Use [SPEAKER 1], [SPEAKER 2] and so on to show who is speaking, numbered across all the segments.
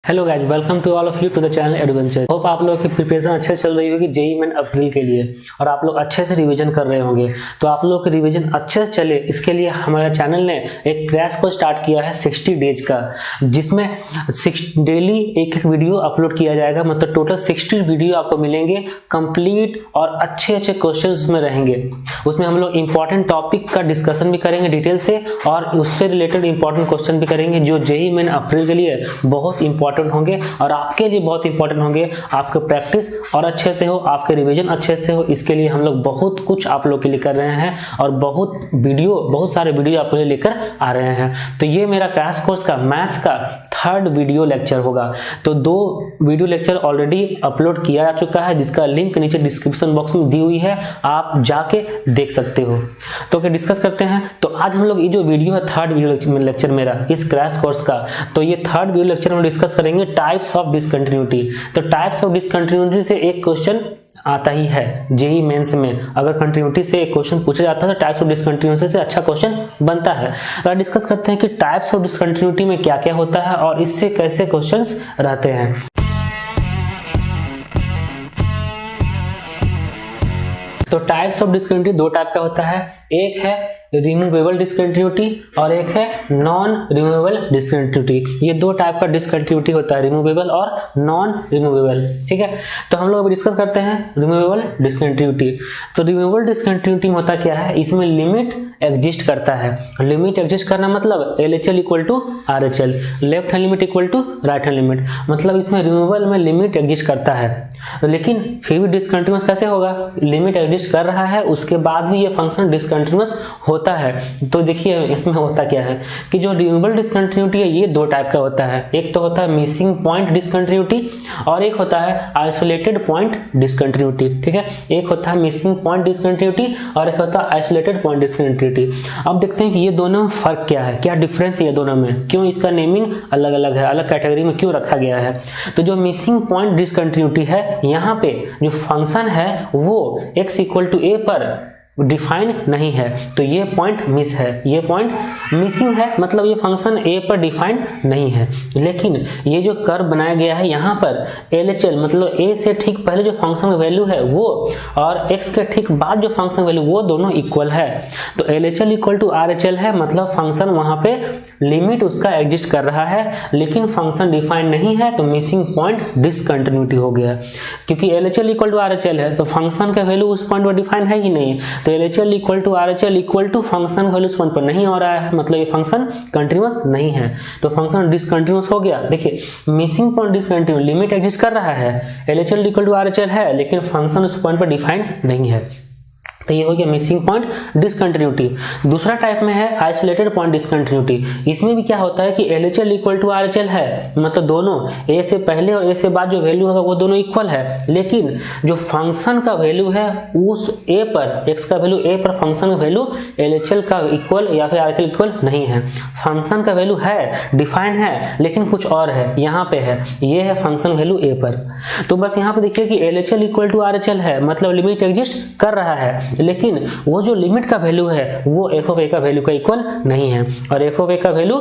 [SPEAKER 1] Hello guys, welcome to all of you to the channel adventure. Hope आप लोगों की preparation अच्छे से चल रही होगी जेईई मेन अप्रैल के लिए और आप लोग अच्छे से रिवीजन कर रहे होंगे। तो आप लोगों की रिवीजन अच्छे से चले इसके लिए हमारे चैनल ने एक क्रैश कोर्स स्टार्ट किया है 60 डेज का, जिसमें डेली एक वीडियो अपलोड किया जाएगा। मतलब टोटल 60 वीडियो आपको मिलेंगे कंप्लीट और अच्छे अच्छे क्वेश्चन उसमें रहेंगे। उसमें हम लोग इंपॉर्टेंट टॉपिक का डिस्कशन भी करेंगे डिटेल से और उससे रिलेटेड इंपॉर्टेंट क्वेश्चन भी करेंगे जो जेईई मेन अप्रैल के लिए बहुत इंपॉर्टेंट होंगे और आपके लिए बहुत इंपॉर्टेंट होंगे। आपका प्रैक्टिस और अच्छे से हो, आपके रिवीजन अच्छे से हो, इसके लिए हम लोग बहुत कुछ आप लोग के लिए कर रहे हैं और बहुत सारे वीडियो आपके लिए लेकर आ रहे हैं। तो ये मेरा क्रैश कोर्स का मैथ्स का 3rd वीडियो लेक्चर होगा। तो 2 वीडियो लेक्चर ऑलरेडी अपलोड किया जा चुका है, जिसका लिंक नीचे डिस्क्रिप्शन बॉक्स में दी हुई है, आप जाके देख सकते हो। तो क्या डिस्कस करते हैं। तो आज हम लोग ये जो वीडियो है 3rd वीडियो लेक्चर मेरा इस क्रैश कोर्स का, तो ये 3rd वीडियो लेक्चर में डिस्कस करेंगे टाइप्स ऑफ डिसकंटिन्यूटी। तो टाइप्स ऑफ डिसकंटिन्यूटी से एक क्वेश्चन आता ही है जेईई मेंस में। अगर कंटिन्यूटी से एक क्वेश्चन पूछा जाता है तो टाइप्स ऑफ डिसकंटिन्यूटी से अच्छा क्वेश्चन बनता है। तो डिस्कस करते हैं कि टाइप्स ऑफ डिसकंटिन्यूटी में क्या क्या होता है और इससे कैसे क्वेश्चंस रहते हैं। तो टाइप्स ऑफ डिसकंटिन्यूटी 2 टाइप का होता है, एक है रिमूवेबल डिसकंटिन्यूटी और एक है नॉन रिमूवेबल डिसकंटिन्यूटी। ये 2 टाइप का डिसकंटिन्यूटी होता है, रिमूवेबल और नॉन रिमूवेबल। ठीक है, तो हम लोग डिस्कस करते हैं रिमूवेबल डिसकंटिन्यूटी। तो रिमूवेबल डिसकंटिन्यूटी में होता क्या है, इसमें लिमिट एग्जिस्ट करता है। लिमिट एग्जिस्ट करना मतलब LHL equal to RHL, left hand limit equal to right hand limit. मतलब इसमें रिमूवल में लिमिट एग्जिस्ट करता है, लेकिन फिर भी डिसकंटिन्यूअस कैसे होगा। लिमिट एग्जिस्ट कर रहा है उसके बाद भी ये फंक्शन डिसकंटिन्यूअस होता है। तो देखिए इसमें होता क्या है कि जो रिमूवेबल डिसकंटिन्यूटी है ये 2 टाइप का होता है। एक तो होता है मिसिंग पॉइंट डिसकंटिन्यूटी और एक होता है आइसोलेटेड पॉइंट डिसकंटिन्यूटी। ठीक है, एक होता है मिसिंग पॉइंट डिसकंटिन्यूटी और एक होता है आइसोलेटेड पॉइंट डिसकंटिन्यूटी। अब देखते हैं कि ये दोनों में फर्क क्या है, क्या डिफरेंस है ये दोनों में, क्यों इसका नेमिंग अलग अलग है, अलग कैटेगरी में क्यों रखा गया है। तो जो मिसिंग पॉइंट डिसकंटिन्यूटी है, यहाँ पे जो फंक्शन है वो x इक्वल टू a पर डिफाइन नहीं है, तो ये पॉइंट मिस है, ये पॉइंट मिसिंग है। मतलब ये फंक्शन a पर डिफाइन नहीं है। लेकिन ये जो कर्व बनाया गया है यहाँ पर LHL मतलब a से ठीक पहले जो फंक्शन वैल्यू है वो और x के ठीक बाद जो फंक्शन वैल्यू वो दोनों इक्वल है। तो LHL इक्वल टू RHL है, मतलब फंक्शन वहाँ पे लिमिट उसका एग्जिस्ट कर रहा है लेकिन फंक्शन डिफाइन नहीं है, तो मिसिंग पॉइंट डिसकंटिन्यूटी हो गया। क्योंकि LHL इक्वल टू RHL है तो फंक्शन का वैल्यू उस पॉइंट पर डिफाइन है ही नहीं, तो LHL equal to RHL equal to function value उस पॉइंट पर नहीं हो रहा है, मतलब ये फंक्शन कंटिन्यूअस नहीं है, तो फंक्शन डिसकंटिन्यूअस हो गया। देखिए missing point discontinuous, limit exist कर रहा है, LHL इक्वल टू RHL है लेकिन फंक्शन उस पॉइंट पर डिफाइन नहीं है, तो ये हो गया मिसिंग पॉइंट डिसकंटिन्यूटी। दूसरा टाइप में है आइसोलेटेड पॉइंट डिसकंटिन्यूटी। इसमें भी क्या होता है कि LHL इक्वल टू RHL है, मतलब दोनों a से पहले और a से बाद जो वैल्यू होगा वो दोनों इक्वल है, लेकिन जो फंक्शन का वैल्यू है उस a पर, x का वैल्यू a पर फंक्शन का वैल्यू LHL का इक्वल या फिर RHL इक्वल नहीं है। फंक्शन का वैल्यू है, डिफाइन है, लेकिन कुछ और है, यहाँ पे है, ये है फंक्शन वैल्यू a पर। तो बस यहाँ पे देखिए कि LHL इक्वल टू RHL है, मतलब लिमिट एग्जिस्ट कर रहा है, लेकिन वो जो लिमिट का वैल्यू है वो f ऑफ a का वैल्यू का इक्वल नहीं है और f ऑफ a का वैल्यू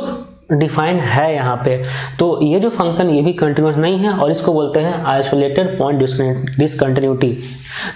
[SPEAKER 1] डिफाइन है यहाँ पे। तो ये जो फंक्शन ये भी कंटिन्यूअस नहीं है और इसको बोलते हैं आइसोलेटेड पॉइंट डिसकंटिन्यूटी।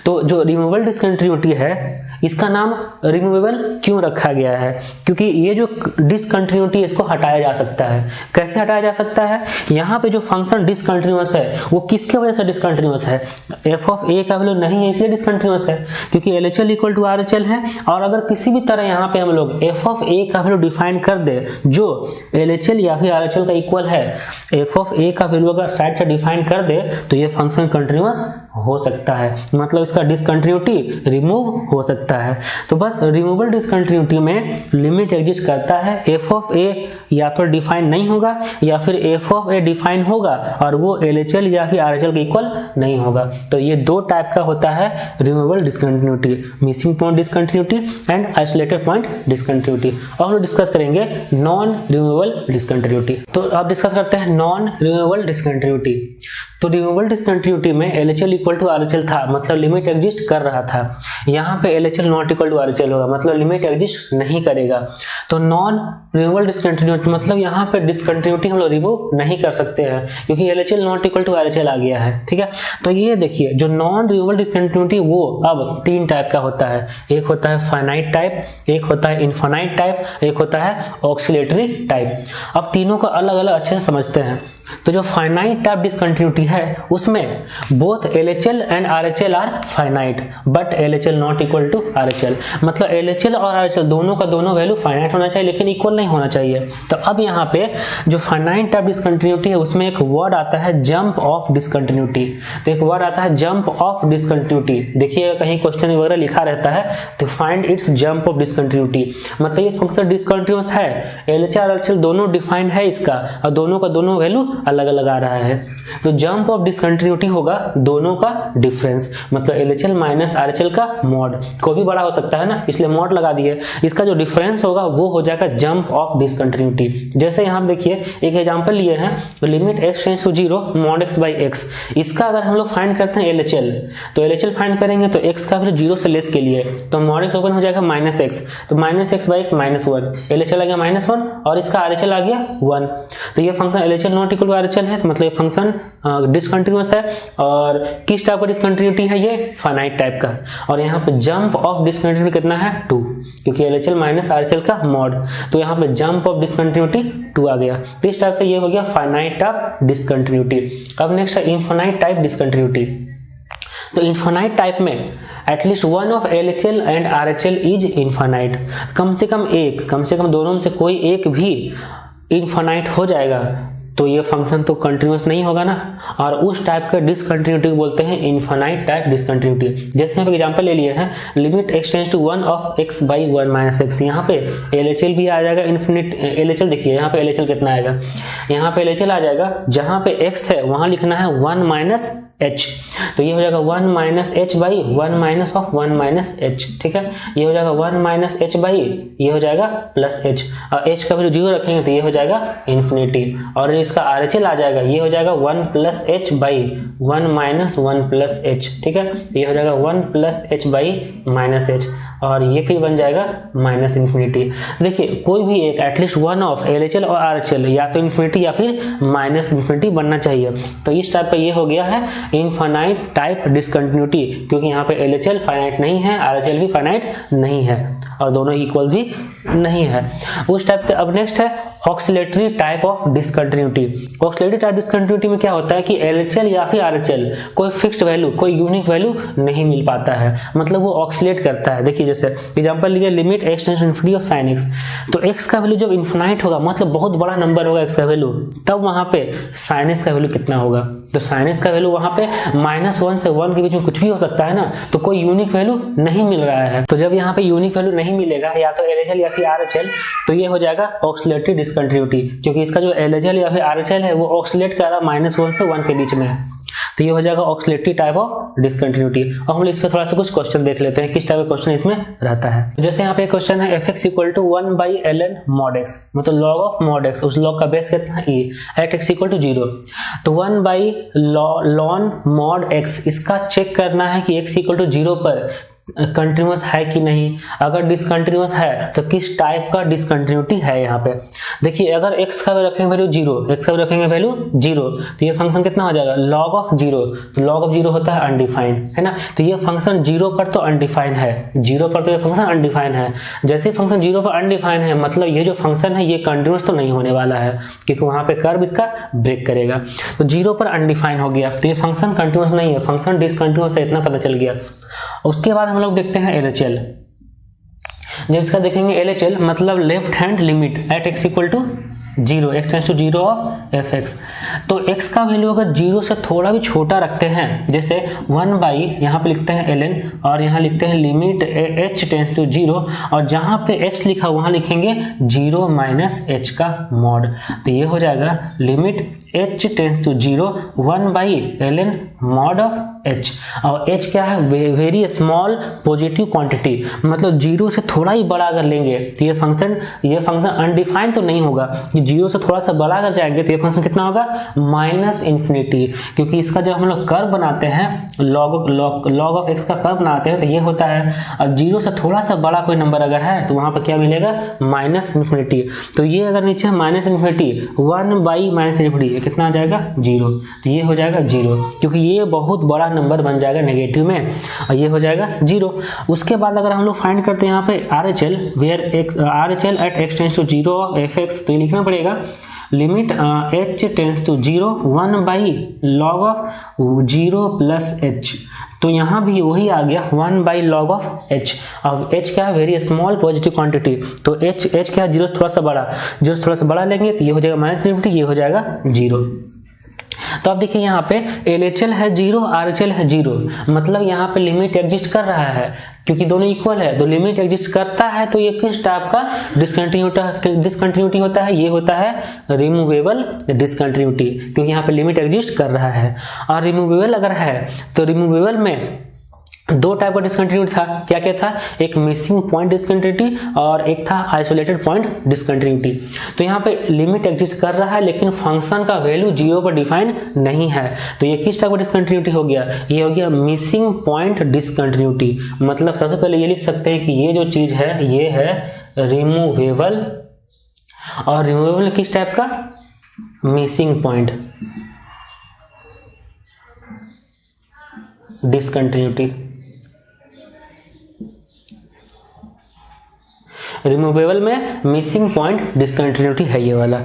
[SPEAKER 1] तो जो रिमूवेबल डिसकंटिन्यूटी है इसका नाम रिमूवेबल क्यों रखा गया है, क्योंकि ये जो डिसकंटिन्यूटी इसको हटाया जा सकता है। कैसे हटाया जा सकता है, यहाँ पे जो फंक्शन डिसकंटिन्यूअस है वो किसके वजह से डिसकंटिन्यूअस है, f ऑफ a का वैल्यू नहीं है इसलिए डिसकंटिन्यूअस है, क्योंकि LHL इक्वल टू RHL है। और अगर किसी भी तरह यहाँ पे हम लोग f ऑफ a का वैल्यू डिफाइन कर दे जो LHL या फिर RHL का इक्वल है, f ऑफ a का वैल्यू अगर साइड से डिफाइन कर दे तो ये फंक्शन कंटिन्यूअस हो सकता है, मतलब इसका डिसकंटिन्यूटी रिमूव हो सकता है। तो बस रिमूवेबल डिसकंटिन्यूटी में लिमिट एग्जिस्ट करता है, f ऑफ a या तो डिफाइन नहीं होगा या फिर f ऑफ a डिफाइन होगा और वो LHL या फिर RHL के इक्वल नहीं होगा। तो ये 2 टाइप का होता है removable discontinuity, missing point discontinuity and isolated point discontinuity. और हम लोग डिस्कस करेंगे नॉन रिमूवेबल डिसकंटिन्यूटी। तो अब डिस्कस करते हैं नॉन रिमूवेबल डिसकंटिन्यूटी। तो रिमूवेबल डिसकंटिन्यूटी में LHL इक्वल टू RHL था, मतलब लिमिट एग्जिस्ट कर रहा था। यहाँ पे LHL not equal to RHL होगा, मतलब लिमिट एग्जिस्ट नहीं करेगा। तो नॉन रिमूवेबल डिस्कंटिन्यूटी मतलब यहाँ पे डिस्कंटिन्यूटी हम लोग रिमूव नहीं कर सकते हैं, क्योंकि LHL not equal to RHL आ गया है। ठीक है, तो ये देखिए जो नॉन रिमूवेबल डिस्कंटिन्यूटी वो अब 3 टाइप का होता है। एक होता है फाइनाइट टाइप, एक होता है इनफाइनाइट टाइप, एक होता है ऑक्सिलेटरी टाइप। अब तीनों को अलग अलग अच्छे से समझते हैं। तो जो फाइनाइट टाइप डिस्कंटिन्यूटी है उसमें both LHL and RHL are finite but LHL not equal to RHL, मतलब LHL और RHL दोनों का दोनों वैल्यू फाइनाइट होना चाहिए लेकिन इक्वल नहीं होना चाहिए। तो अब यहाँ पे जो फाइनाइट टाइप डिस्कंटिन्यूटी है उसमें एक वर्ड आता है जंप ऑफ डिस्कंटिन्यूटी। तो एक वर्ड आता है जंप ऑफ डिस्कंटिन्यूटी, देखिए कहीं क्वेश्चन वगैरह लिखा रहता है तो find its jump of discontinuity, मतलब ये फंक्शन डिस्कंटिन्यूअस है, LHL और RHL दोनों डिफाइंड है इसका और दोनों का दोनों वैल्यू अलग अलग आ रहा है। तो जंप ऑफ डिस्कंटिन्यूटी होगा दोनों का डिफरेंस, मतलब LHL माइनस RHL का मॉड, को भी बड़ा हो सकता है ना इसलिए मॉड लगा दिए। इसका जो डिफरेंस होगा वो हो जाएगा जंप ऑफ डिस्कंटिन्यूटी। जैसे यहाँ देखिए एक एग्जांपल लिए हैं, तो limit x tends to 0 mod x by x, इसका अगर हम लोग फाइंड करते हैं LHL, तो LHL फाइंड करेंगे तो x का वैल्यू 0 से लेस के लिए तो मॉड x ओपन हो जाएगा माइनस x, तो minus x by x minus 1, LHL आ गया माइनस 1 और इसका RHL आ गया 1। तो ये function LHL not equal to RHL है, मतलब ये फंक्शन डिस्कंटिन्यूअस है। और किस टाइप का डिस्कंटिन्यूटी है, ये फाइनाइट टाइप का। और यहाँ पे जंप ऑफ डिस्कंटिन्यूटी कितना है 2, क्योंकि LHL माइनस RHL का मॉड, तो यहाँ पे जंप ऑफ डिस्कंटिन्यूटी 2 आ गया। तो इस टाइप से ये हो गया फाइनाइट टाइप डिस्कंटिन्यूटी। अब नेक्स्ट है इनफाइनाइट टाइप डिस्कंटिन्यूटी। तो इनफाइनाइट टाइप में at least one of LHL and RHL is infinite, कम से कम दोनों में से कोई एक भी इनफाइनाइट हो जाएगा तो ये फंक्शन तो कंटिन्यूअस नहीं होगा ना, और उस टाइप का डिस्कंटिन्यूटी को बोलते हैं इनफाइनाइट टाइप डिस्कंटिन्यूटी। जैसे यहाँ पे एग्जांपल ले लिए हैं, limit x tends to 1 of x by 1 minus x, यहाँ पे LHL भी आ जाएगा इन्फिनिट। LHL देखिए यहाँ पे LHL कितना आएगा, यहाँ पे LHL आ जाएगा, जहाँ पे x है वहां लिखना है 1 माइनस h, तो ये हो जाएगा 1 minus h by 1 minus of 1 minus h। ठीक है, ये हो जाएगा 1 माइनस h बाई, ये हो जाएगा प्लस h, और h का वैल्यू 0 रखेंगे तो ये हो जाएगा इन्फिनिटी, और इसका RHL आ जाएगा, ये हो जाएगा 1 plus h by 1 minus 1 plus h। ठीक है, ये हो जाएगा 1 plus h by minus h, और ये फिर बन जाएगा माइनस इन्फिनिटी। देखिए कोई भी एक एटलीस्ट वन ऑफ LHL और RHL या तो इन्फिनिटी या फिर माइनस इन्फिनिटी बनना चाहिए। तो इस टाइप का ये हो गया है इनफाइनाइट टाइप डिस्कंटिन्यूटी, क्योंकि यहाँ पे LHL फाइनाइट नहीं है, RHL भी फाइनाइट नहीं है और दोनों इक्वल भी नहीं है उस टाइप से। अब नेक्स्ट है oscillatory type of discontinuity. Oscillatory type discontinuity में क्या होता है कि LHL या फिर RHL कोई फिक्स्ड वैल्यू, कोई यूनिक वैल्यू नहीं मिल पाता है, मतलब वो ऑक्सिलेट करता है। देखिए जैसे एग्जांपल लिए limit x tends to infinity of sin x, तो x का वैल्यू जब इन्फिनाइट होगा मतलब बहुत बड़ा नंबर होगा x का वैल्यू, तब वहां पे sin x का वैल्यू कितना होगा, तो sin x का वैल्यू वहां पे -1 से 1 के बीच में कुछ भी हो सकता है ना, तो कोई यूनिक वैल्यू नहीं मिल रहा है। तो जब यहाँ पे यूनिक वैल्यू नहीं मिलेगा या तो LHL या फिर RHL, तो ये हो जाएगा ऑक्सिलेटरी डिस्कंटिन्यूटी, क्योंकि इसका जो LHL या फिर RHL है वो ऑक्सिलेट कर रहा है -1 से 1 के बीच में, तो ये हो जाएगा ऑक्सिलेटरी टाइप ऑफ डिस्कंटिन्यूटी। और हम इस पे थोड़ा सा कुछ क्वेश्चन देख लेते हैं किस टाइप का क्वेश्चन इसमें रहता है। जैसे यहाँ पे क्वेश्चन है fx equal to 1 by ln mod x, मतलब log ऑफ mod x, उस log का बेस कितना है e, at x equal to 0, तो 1 बाई ln mod x, इसका चेक करना है कि x इक्वल टू 0 पर कंटिन्यूअस है कि नहीं। अगर डिसकंटिन्यूअस है तो किस टाइप का डिसकंटिन्यूटी है। यहाँ पे देखिए अगर x का रखेंगे वैल्यू 0, x का रखेंगे वैल्यू 0, तो ये फंक्शन कितना हो जाएगा log ऑफ 0, तो log ऑफ 0 होता है अनडिफाइंड, है ना, तो ये फंक्शन 0 पर तो अनडिफाइंड है, 0 पर तो ये फंक्शन अनडिफाइंड है। जैसे फंक्शन 0 पर अनडिफाइंड है मतलब ये जो फंक्शन है ये कंटिन्यूअस तो नहीं होने वाला है, क्योंकि वहां पे कर्व इसका ब्रेक करेगा। तो 0 पर अनडिफाइंड हो गया तो ये फंक्शन कंटिन्यूअस नहीं है, फंक्शन डिसकंटिन्यूअस है, इतना पता चल गया। उसके बाद हम लोग देखते हैं LHL। जब इसका देखेंगे LHL मतलब left hand limit at x equal to 0, x tends to 0 of fx, तो x का वैल्यू अगर 0 से थोड़ा भी छोटा रखते हैं, जैसे 1 बाई यहाँ पे लिखते हैं ln और यहाँ लिखते हैं लिमिट h टेंड्स टू 0, और जहाँ पे x लिखा वहाँ लिखेंगे 0 माइनस h का मॉड, तो ये हो जाएगा limit h tends to 0 1 by ln mod of h। और h क्या है, वेरी स्मॉल पॉजिटिव क्वांटिटी, मतलब 0 से थोड़ा ही बड़ा अगर लेंगे तो ये फंक्शन अनडिफाइंड तो नहीं होगा, कि 0 से थोड़ा सा बड़ा अगर जाएंगे तो ये फंक्शन कितना होगा, माइनस इन्फिनिटी। क्योंकि इसका जब हम लोग कर्व बनाते हैं, log ऑफ x का कर्व बनाते हैं तो ये होता है, अब 0 से थोड़ा सा बड़ा कोई नंबर अगर है तो वहां पर क्या मिलेगा, माइनस इन्फिनिटी। तो ये अगर नीचे minus infinity 1 by minus infinity, ये कितना आ जाएगा 0, तो ये हो जाएगा 0, क्योंकि ये बहुत बड़ा नंबर बन जाएगा नेगेटिव में, और ये हो जाएगा 0। उसके बाद अगर हम लोग फाइंड करते हैं यहाँ पे RHL, where RHL at x tends to 0 of fx, तो ये लिखना पड़ेगा limit h tends to 0 1 by log of 0 plus h। तो यहाँ भी वही आ गया 1 बाई लॉग ऑफ h। अब h क्या है, वेरी स्मॉल पॉजिटिव क्वांटिटी, तो h क्या है, 0 से थोड़ा सा बड़ा, 0 से थोड़ा सा बड़ा लेंगे तो ये हो जाएगा माइनस इन्फिनिटी, ये हो जाएगा 0। तो अब देखिए यहाँ पे LHL है 0, RHL है 0, मतलब यहाँ पे लिमिट एग्जिस्ट कर रहा है, क्योंकि दोनों इक्वल है तो लिमिट एग्जिस्ट करता है। तो ये किस टाइप का डिसकंटिन्यूटी होता है, ये होता है रिमूवेबल डिसकंटिन्यूटी, क्योंकि यहाँ पे लिमिट एग्जिस्ट कर रहा है। और रिमूवेबल अगर है तो रिमूवेबल में दो टाइप का डिसकंटिन्यूटी था, क्या क्या था, एक मिसिंग पॉइंट डिसकंटिन्यूटी और एक था आइसोलेटेड पॉइंट डिसकंटिन्यूटी। तो यहाँ पे लिमिट एग्जिस्ट कर रहा है लेकिन फंक्शन का वैल्यू 0 पर डिफाइन नहीं है, तो ये किस टाइप का डिसकंटिन्यूटी हो गया, ये हो गया मिसिंग पॉइंट डिसकंटिन्यूटी। मतलब सबसे पहले ये लिख सकते हैं कि ये जो चीज है ये है रिमूवेबल, और रिमूवेबल किस टाइप का, मिसिंग पॉइंट डिसकंटिन्यूटी। रिमूवेबल में मिसिंग पॉइंट डिसकंटिन्यूटी है ये वाला।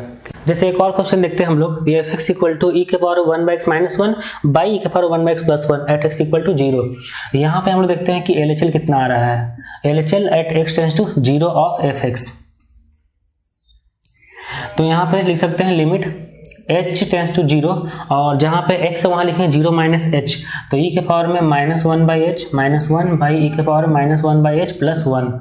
[SPEAKER 1] जैसे एक और क्वेश्चन देखते हैं हम लोग, ये fx इक्वल टू e के power 1 by x minus 1 by e के power 1 by x plus 1 at x equal to 0। यहाँ पे हम लोग देखते हैं कि LHL कितना आ रहा है, LHL at x tends to 0 of fx। तो यहाँ पे लिख सकते हैं लिमिट h टेंस टू 0, और जहाँ पे x वहाँ लिखेंगे 0 माइनस h, तो e के पावर में minus 1 by h minus 1 by e के power minus 1 by H plus 1।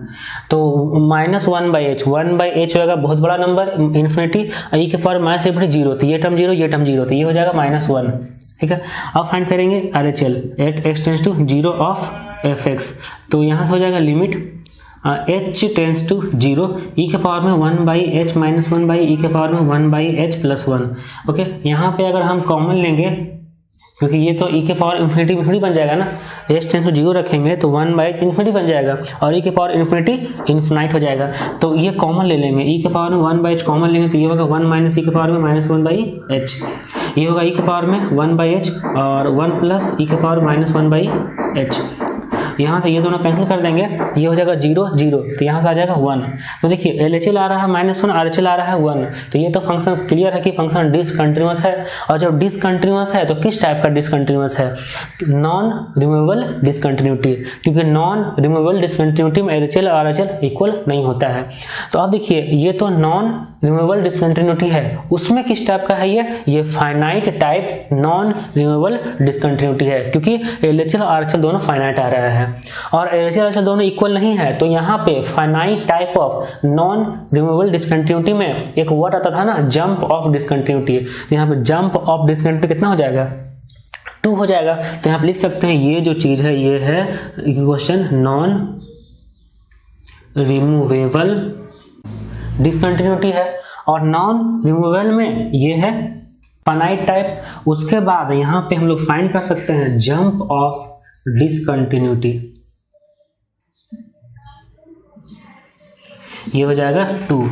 [SPEAKER 1] तो minus 1 by H, 1 by H होगा बहुत बड़ा नंबर इन्फिनिटी, e के पावर माइनस इन्फिनिटी 0, तो ये टर्म 0 ये टर्म 0, तो ये हो जाएगा माइनस 1। ठीक है, अब फाइंड करेंगे RHL at x tends to 0 of fx। तो यहाँ से हो जाएगा limit h tends to 0 e के पावर में 1 by h minus 1 by e के पावर में 1 बाई एच प्लस 1। ओके, यहाँ पे अगर हम कॉमन लेंगे, क्योंकि ये तो e के पावर इन्फिनिटी बन जाएगा ना, h टेंस टू 0 रखेंगे तो 1 बाई इन्फिनिटी बन जाएगा, और e के पावर इन्फिनिटी इन्फिनाइट हो जाएगा, तो ये कॉमन ले लेंगे, e के पावर में 1 बाई एच कॉमन लेंगे तो ये होगा 1 माइनस e के पावर में माइनस 1 बाई एच, ये होगा e के पावर में 1 बाई एच और 1 प्लस e के पावर माइनस 1 बाई एच। यहाँ से ये दोनों कैंसिल कर देंगे, ये हो जाएगा 0 0, तो यहाँ से आ जाएगा 1। तो देखिए LHL आ रहा है -1, RHL आ रहा है 1, तो ये तो फंक्शन क्लियर है कि फंक्शन डिसकंटिन्यूअस है। और जब डिसकंटिन्यूअस है तो किस टाइप का डिसकंटिन्यूअस है, नॉन रिमूवेबल डिसकंटिन्यूटी, क्योंकि नॉन रिमूवेबल डिसकंटिन्यूटी में LHL और RHL इक्वल नहीं होता है। तो अब देखिए ये तो नॉन रिमूवेबल डिसकंटिन्यूटी है, उसमें किस टाइप का है, ये finite type non removable discontinuity है, क्योंकि LHL और RHL दोनों फाइनाइट आ रहा है और LHL RHL दोनों इक्वल नहीं है। तो यहाँ पे finite type of non removable discontinuity में एक वर्ड आता था ना, जंप ऑफ डिसकंटिन्यूटी, तो यहाँ पे जंप ऑफ डिसकंटिन्यूटी कितना हो जाएगा, 2 हो जाएगा। तो यहाँ पे लिख सकते हैं ये जो चीज है ये है क्वेश्चन नॉन रिमूवेबल डिसकंटिन्यूटी है, और नॉन रिमूवेबल में ये है फाइनाइट टाइप। उसके बाद यहाँ पे हम लोग फाइंड कर सकते हैं जंप ऑफ डिसकंटिन्यूटी, ये हो जाएगा 2।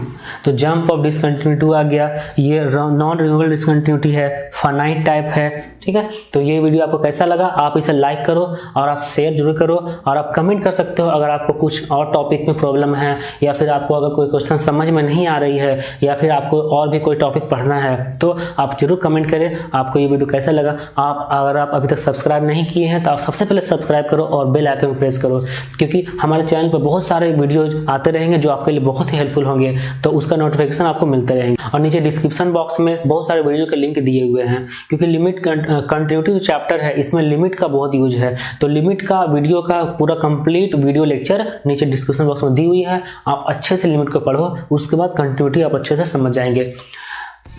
[SPEAKER 1] तो जंप ऑफ डिसकंटिन्यूटी 2 आ गया, ये नॉन रिमूवेबल डिसकंटिन्यूटी है, फाइनाइट टाइप है। ठीक है, तो ये वीडियो आपको कैसा लगा, आप इसे लाइक करो और आप शेयर जरूर करो, और आप कमेंट कर सकते हो अगर आपको कुछ और टॉपिक में प्रॉब्लम है, या फिर आपको अगर कोई क्वेश्चन समझ में नहीं आ रही है, या फिर आपको और भी कोई टॉपिक पढ़ना है तो आप जरूर कमेंट करें आपको ये वीडियो कैसा लगा। अगर आप अभी तक सब्सक्राइब नहीं किए हैं तो आप सबसे पहले सब्सक्राइब करो और बेल आइकन प्रेस करो, क्योंकि हमारे चैनल पर बहुत सारे वीडियो आते रहेंगे जो आपके लिए बहुत ही हेल्पफुल होंगे, तो उसका नोटिफिकेशन आपको मिलते रहेंगे। और नीचे डिस्क्रिप्शन बॉक्स में बहुत सारे वीडियो के लिंक दिए हुए हैं, क्योंकि लिमिट कंटिन्यूटी जो चैप्टर है इसमें लिमिट का बहुत यूज है, तो लिमिट का वीडियो का पूरा कंप्लीट वीडियो लेक्चर नीचे डिस्क्रिप्शन बॉक्स में दी हुई है। आप अच्छे से लिमिट को पढ़ो, उसके बाद कंटिन्यूटी आप अच्छे से समझ जाएंगे।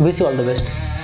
[SPEAKER 1] Wish you all the best.